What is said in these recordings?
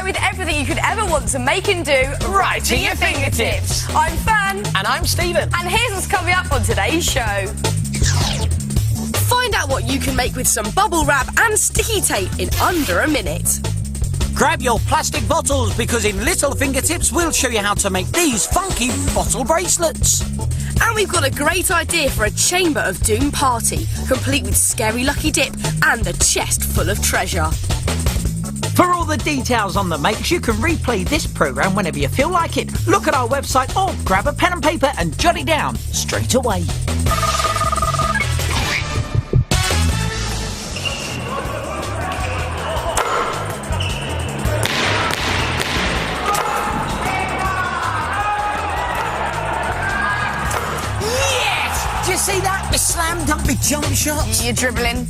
with everything you could ever want to make and do right to your fingertips. I'm Fearne. And I'm Stephen. And here's what's coming up on today's show. Find out what you can make with some bubble wrap and sticky tape in under a minute. Grab your plastic bottles because in Little Fingertips we'll show you how to make these funky bottle bracelets. And we've got a great idea for a Chamber of Doom party, complete with scary lucky dip and a chest full of treasure. For all the details on the makes, you can replay this programme whenever you feel like it. Look at our website or grab a pen and paper and jot it down straight away. Do you see that? The slam dunk, big jump shots. You're dribbling.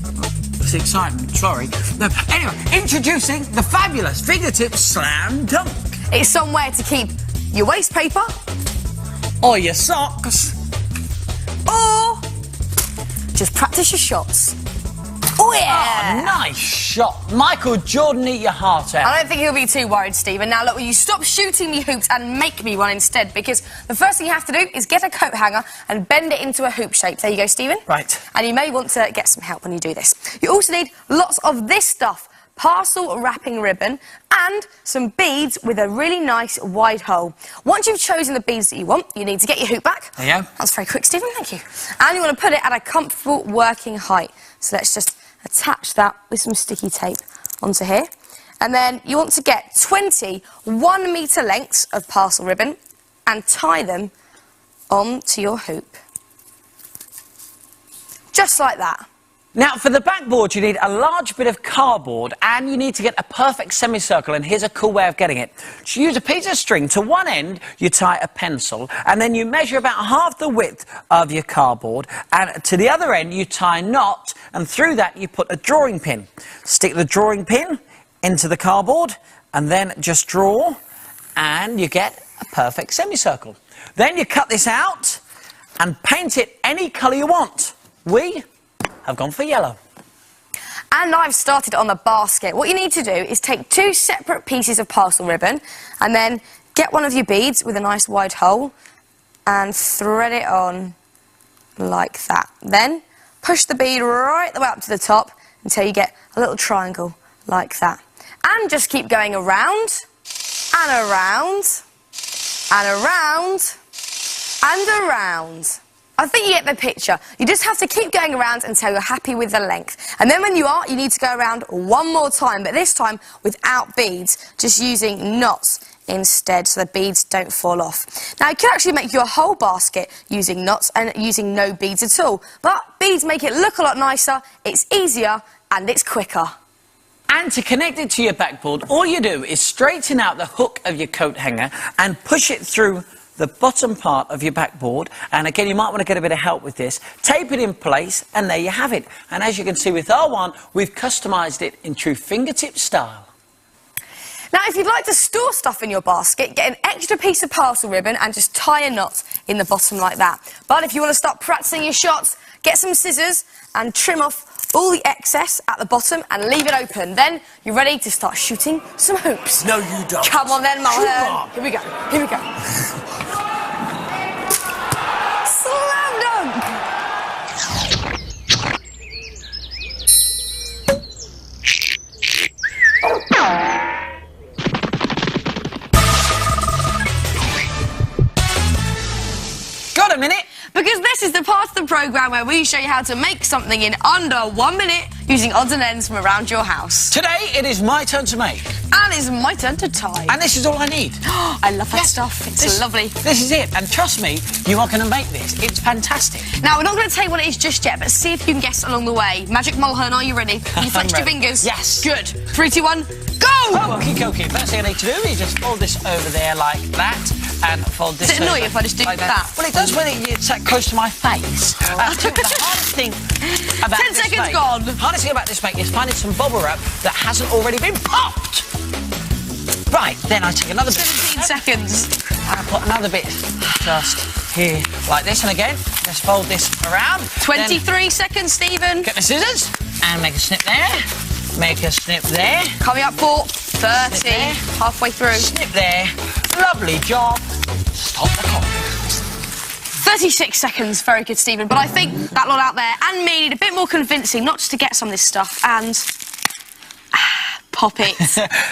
It's exciting, sorry. No, anyway, introducing the fabulous Fingertips Slam Dunk. It's somewhere to keep your waste paper. Or your socks. Or just practice your shots. Oh, yeah! Oh, nice shot. Michael Jordan, eat your heart out. I don't think he'll be too worried, Stephen. Now, look, will you stop shooting me hoops and make me one instead? Because the first thing you have to do is get a coat hanger and bend it into a hoop shape. There you go, Stephen. Right. And you may want to get some help when you do this. You also need lots of this stuff. Parcel wrapping ribbon and some beads with a really nice wide hole. Once you've chosen the beads that you want, you need to get your hoop back. There you go. That's very quick, Stephen, thank you. And you want to put it at a comfortable working height. So let's just attach that with some sticky tape onto here. And then you want to get 20 1-metre lengths of parcel ribbon and tie them onto your hoop. Just like that. Now, for the backboard, you need a large bit of cardboard and you need to get a perfect semicircle, and here's a cool way of getting it. So you use a piece of string. To one end, you tie a pencil, and then you measure about half the width of your cardboard, and to the other end, you tie a knot, and through that, you put a drawing pin. Stick the drawing pin into the cardboard, and then just draw, and you get a perfect semicircle. Then you cut this out and paint it any colour you want. We have gone for yellow. And I've started on the basket. What you need to do is take 2 separate pieces of parcel ribbon and then get one of your beads with a nice wide hole and thread it on like that. Then push the bead right the way up to the top until you get a little triangle like that. And just keep going around and around and around and around. I think you get the picture. You just have to keep going around until you're happy with the length. And then when you are, you need to go around one more time, but this time without beads, just using knots instead so the beads don't fall off. Now, you can actually make your whole basket using knots and using no beads at all, but beads make it look a lot nicer, it's easier, and it's quicker. And to connect it to your backboard, all you do is straighten out the hook of your coat hanger and push it through the bottom part of your backboard, and again you might want to get a bit of help with this. Tape it in place and there you have it. And as you can see with R1, we've customised it in true fingertip style. Now, if you'd like to store stuff in your basket, get an extra piece of parcel ribbon and just tie a knot in the bottom like that. But if you want to start practising your shots, get some scissors and trim off all the excess at the bottom and leave it open. Then you're ready to start shooting some hoops. No, you don't. Come on then, Mulhern. Here we go. Here we go. Slam dunk! Got a minute? Because this is the part of the programme where we show you how to make something in under 1 minute using odds and ends from around your house. Today, it is my turn to make. And it's my turn to tie. And this is all I need. I love that stuff. It's lovely. This is it. And trust me, you are going to make this. It's fantastic. Now, we're not going to tell you what it is just yet, but see if you can guess along the way. Magic Mulhern, are you ready? Have you flexed your fingers? Yes. Good. 3, 2, 1, go! Okie dokie. First thing I need to do is just fold this over there like that. And fold this Does it annoy you over if I just do like that? Well, it does when it's that close to my face. The hardest thing about 10 this seconds make, gone. The hardest thing about this make is finding some bubble wrap that hasn't already been popped. Right, then I take another bit. 17 seconds. I put another bit just here like this, and again, just fold this around. 23 seconds, Stephen. Get the scissors and make a snip there. Make a snip there. Coming up for 30, halfway through. Snip there. Lovely job. Stop the clock. 36 seconds, very good, Stephen. But I think that lot out there and me need a bit more convincing, not just to get some of this stuff and pop it.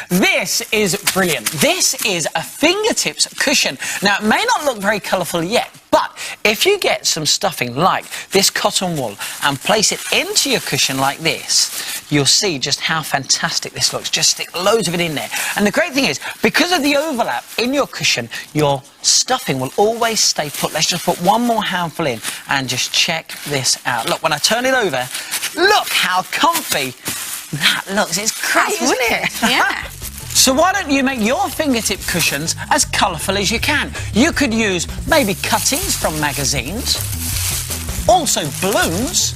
This is brilliant. This is a fingertips cushion. Now, it may not look very colourful yet, but if you get some stuffing like this cotton wool and place it into your cushion like this, you'll see just how fantastic this looks. Just stick loads of it in there. And the great thing is, because of the overlap in your cushion, your stuffing will always stay put. Let's just put one more handful in and just check this out. Look, when I turn it over, look how comfy that looks. It's great, isn't it? Yeah. So why don't you make your fingertip cushions as colourful as you can? You could use maybe cuttings from magazines, also balloons,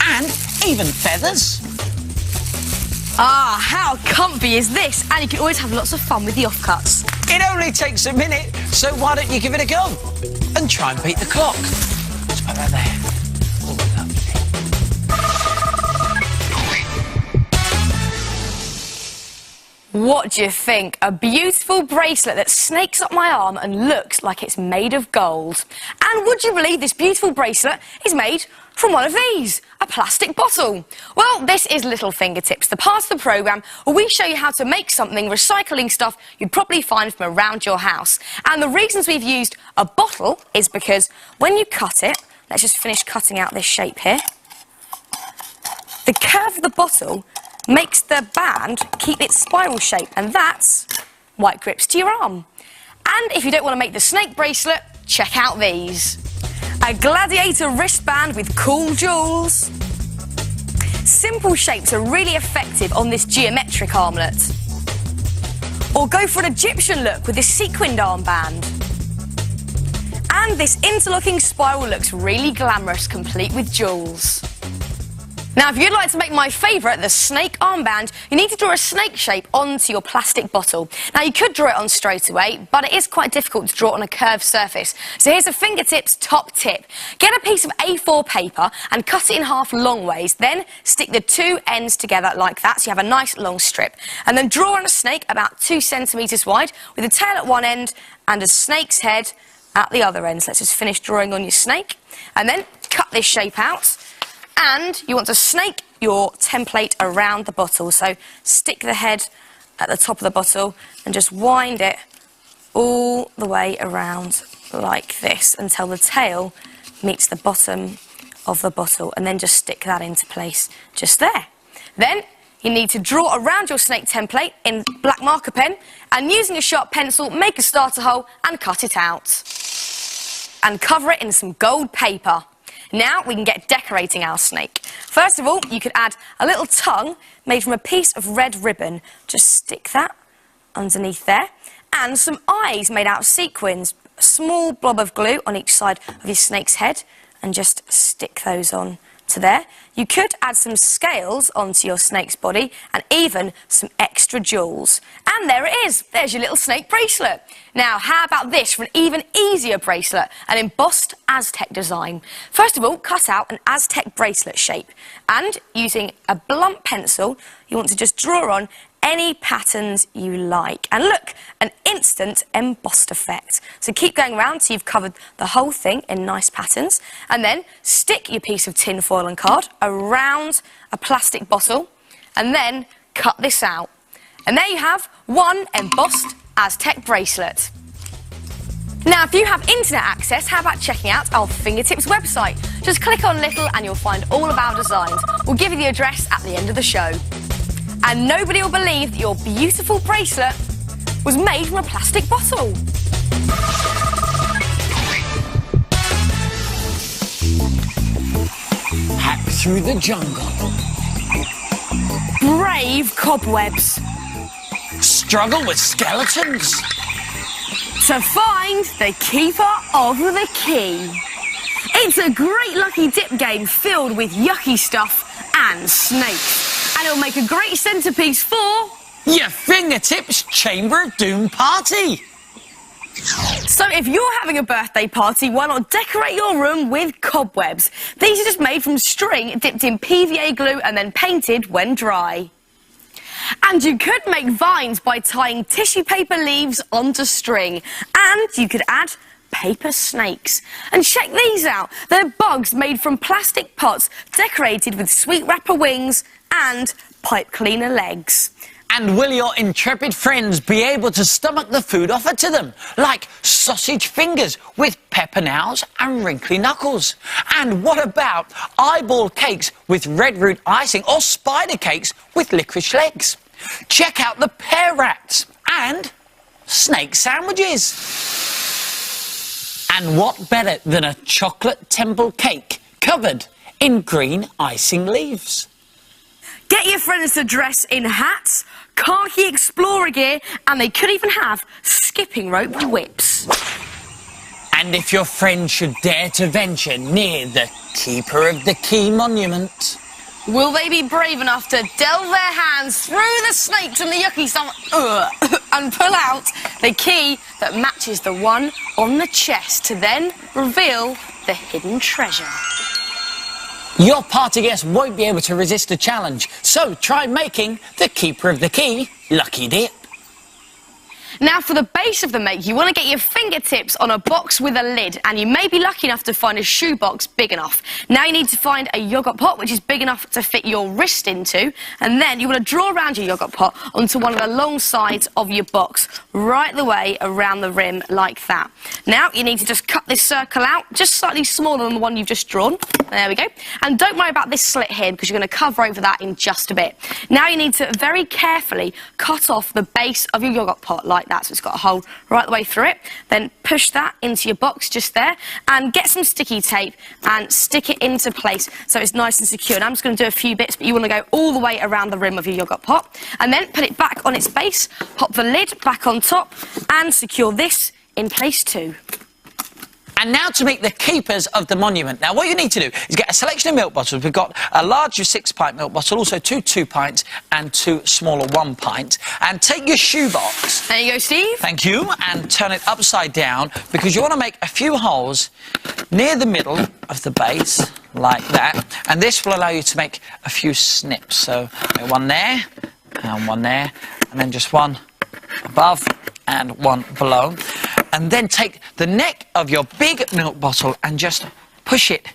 and even feathers. Ah, how comfy is this? And you can always have lots of fun with the offcuts. It only takes a minute, so why don't you give it a go and try and beat the clock? Let's put that there. Oh, lovely. What do you think? A beautiful bracelet that snakes up my arm and looks like it's made of gold. And would you believe this beautiful bracelet is made from one of these, a plastic bottle? Well, this is Little Fingertips, the part of the programme where we show you how to make something recycling stuff you'd probably find from around your house. And the reasons we've used a bottle is because when you cut it, let's just finish cutting out this shape here, the curve of the bottle makes the band keep its spiral shape, and that's why it grips to your arm. And if you don't want to make the snake bracelet, check out these. A gladiator wristband with cool jewels. Simple shapes are really effective on this geometric armlet. Or go for an Egyptian look with this sequined armband. And this interlocking spiral looks really glamorous, complete with jewels. Now, if you'd like to make my favourite, the snake armband, you need to draw a snake shape onto your plastic bottle. Now, you could draw it on straight away, but it is quite difficult to draw on a curved surface. So here's a fingertips top tip. Get a piece of A4 paper and cut it in half long ways, then stick the two ends together like that, so you have a nice long strip. And then draw on a snake about 2 centimetres wide, with a tail at one end and a snake's head at the other end. So let's just finish drawing on your snake. And then cut this shape out. And you want to snake your template around the bottle. So stick the head at the top of the bottle and just wind it all the way around like this until the tail meets the bottom of the bottle, and then just stick that into place just there. Then you need to draw around your snake template in black marker pen, and using a sharp pencil, make a starter hole and cut it out. And cover it in some gold paper. Now we can get decorating our snake. First of all, you could add a little tongue made from a piece of red ribbon. Just stick that underneath there. And some eyes made out of sequins. A small blob of glue on each side of your snake's head, and just stick those on to there. You could add some scales onto your snake's body and even some extra jewels. And there it is. There's your little snake bracelet. Now, how about this for an even easier bracelet, an embossed Aztec design? First of all, cut out an Aztec bracelet shape, and using a blunt pencil, you want to just draw on any patterns you like. And look, an instant embossed effect. So keep going around till you've covered the whole thing in nice patterns, and then stick your piece of tin foil and card around a plastic bottle, and then cut this out. And there you have one embossed Aztec bracelet. Now, if you have internet access, how about checking out our Fingertips website? Just click on Little and you'll find all of our designs. We'll give you the address at the end of the show. And nobody will believe that your beautiful bracelet was made from a plastic bottle. Hack through the jungle. Brave cobwebs. Struggle with skeletons. To find the keeper of the key. It's a great lucky dip game filled with yucky stuff and snakes. And it'll make a great centrepiece for your Fingertips Chamber of Doom party. So if you're having a birthday party, why not decorate your room with cobwebs? These are just made from string dipped in PVA glue and then painted when dry. And you could make vines by tying tissue paper leaves onto string. And you could add paper snakes. And check these out. They're bugs made from plastic pots decorated with sweet wrapper wings and pipe cleaner legs. And will your intrepid friends be able to stomach the food offered to them, like sausage fingers with pepper nails and wrinkly knuckles? And what about eyeball cakes with red root icing or spider cakes with licorice legs? Check out the pear rats and snake sandwiches. And what better than a chocolate temple cake covered in green icing leaves? Get your friends to dress in hats, khaki explorer gear, and they could even have skipping rope whips. And if your friend should dare to venture near the Keeper of the Key monument, will they be brave enough to delve their hands through the snakes and the yucky stomach and pull out the key that matches the one on the chest to then reveal the hidden treasure? your party guests won't be able to resist the challenge. So try making the Keeper of the Key Lucky Dip. Now, for the base of the make, you want to get your fingertips on a box with a lid, and you may be lucky enough to find a shoebox big enough. Now you need to find a yoghurt pot which is big enough to fit your wrist into, and then you want to draw around your yoghurt pot onto one of the long sides of your box, right the way around the rim like that. Now you need to just cut this circle out, just slightly smaller than the one you've just drawn. There we go. And don't worry about this slit here, because you're going to cover over that in just a bit. Now you need to very carefully cut off the base of your yoghurt pot like that, so it's got a hole right the way through it. Then push that into your box just there, and get some sticky tape and stick it into place so it's nice and secure. And I'm just going to do a few bits, but you want to go all the way around the rim of your yoghurt pot, and then put it back on its base, pop the lid back on top, and secure this in place too. And now to meet the keepers of the monument. Now, what you need to do is get a selection of milk bottles. We've got a large 6-pint milk bottle, also 2 2-pints and 2 smaller 1-pint. And take your shoebox. There you go, Steve. Thank you. And turn it upside down, because you want to make a few holes near the middle of the base, like that. And this will allow you to make a few snips. So one there, and one there, and then just one above and one below. And then take the neck of your big milk bottle and just push it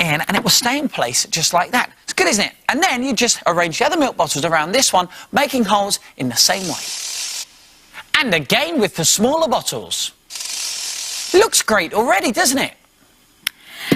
in, and it will stay in place just like that. It's good, isn't it? And then you just arrange the other milk bottles around this one, making holes in the same way. And again with the smaller bottles. Looks great already, doesn't it?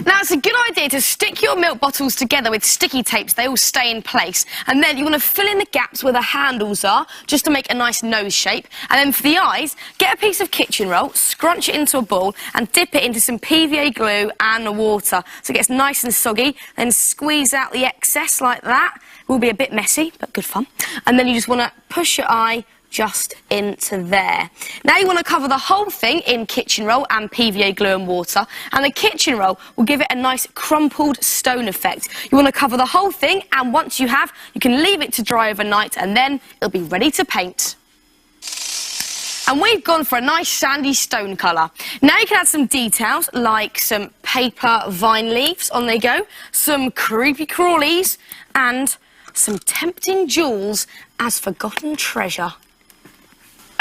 Now, it's a good idea to stick your milk bottles together with sticky tapes. They all stay in place. And then you want to fill in the gaps where the handles are, just to make a nice nose shape. And then for the eyes, get a piece of kitchen roll, scrunch it into a ball, and dip it into some PVA glue and water so it gets nice and soggy. Then squeeze out the excess like that. It will be a bit messy, but good fun. And then you just want to push your eye just into there. Now you want to cover the whole thing in kitchen roll and PVA glue and water, and the kitchen roll will give it a nice crumpled stone effect. You want to cover the whole thing, and once you have, you can leave it to dry overnight, and then it'll be ready to paint. And we've gone for a nice sandy stone colour. Now you can add some details like some paper vine leaves, on they go, some creepy crawlies, and some tempting jewels as forgotten treasure.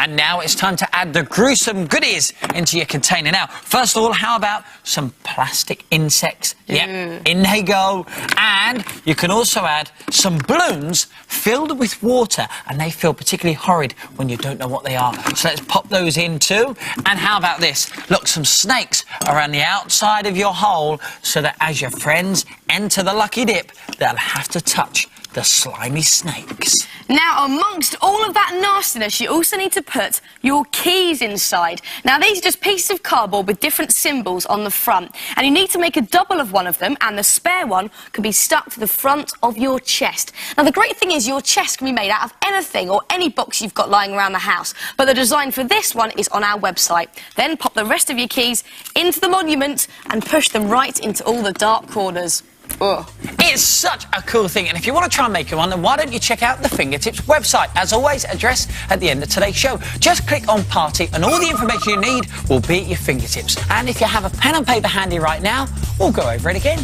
And now it's time to add the gruesome goodies into your container. Now, first of all, how about some plastic insects? Yep, in they go. And you can also add some balloons filled with water, and they feel particularly horrid when you don't know what they are. So let's pop those in too. And how about this? Look, some snakes around the outside of your hole, so that as your friends enter the lucky dip, they'll have to touch the slimy snakes. Now, amongst all of that nastiness, you also need to put your keys inside. Now, these are just pieces of cardboard with different symbols on the front, and you need to make a double of one of them, and the spare one can be stuck to the front of your chest. Now, the great thing is your chest can be made out of anything or any box you've got lying around the house, but the design for this one is on our website. Then pop the rest of your keys into the monument and push them right into all the dark corners. Ugh. It's such a cool thing, and if you want to try and make one, then why don't you check out the Fingertips website? As always, address at the end of today's show. Just click on Party and all the information you need will be at your fingertips. And if you have a pen and paper handy right now, we'll go over it again.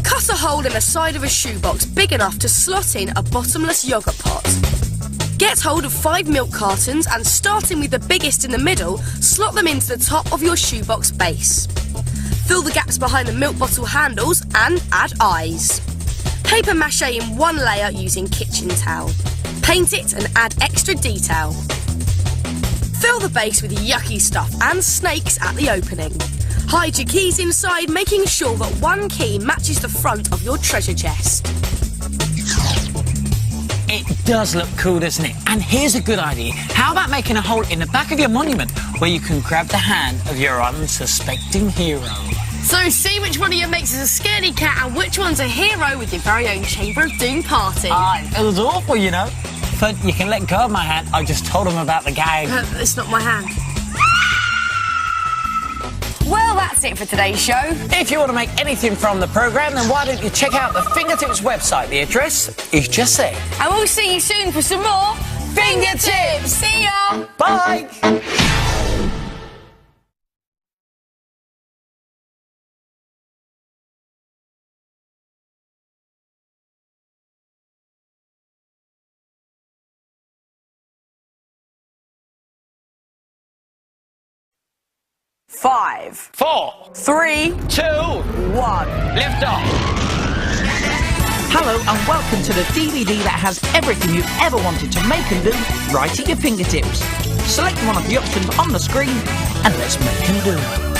Cut a hole in the side of a shoebox big enough to slot in a bottomless yogurt pot. Get hold of 5 milk cartons and, starting with the biggest in the middle, slot them into the top of your shoebox base. Fill the gaps behind the milk bottle handles and add eyes. Paper mache in one layer using kitchen towel. Paint it and add extra detail. Fill the base with yucky stuff and snakes at the opening. Hide your keys inside, making sure that one key matches the front of your treasure chest. It does look cool, doesn't it? And here's a good idea. How about making a hole in the back of your monument where you can grab the hand of your unsuspecting hero? So see which one of your mates is a scaredy cat and which one's a hero with your very own Chamber of Doom party. It was awful, you know. But you can let go of my hand. I just told him about the gang. It's not my hand. Well, that's it for today's show. If you want to make anything from the programme, then why don't you check out the Fingertips website? The address is just there. And we'll see you soon for some more Fingertips. See ya! Bye! Five, 4, 3, 2, 1. Lift off. Hello and welcome to the DVD that has everything you've ever wanted to make and do right at your fingertips. Select one of the options on the screen and let's make and do.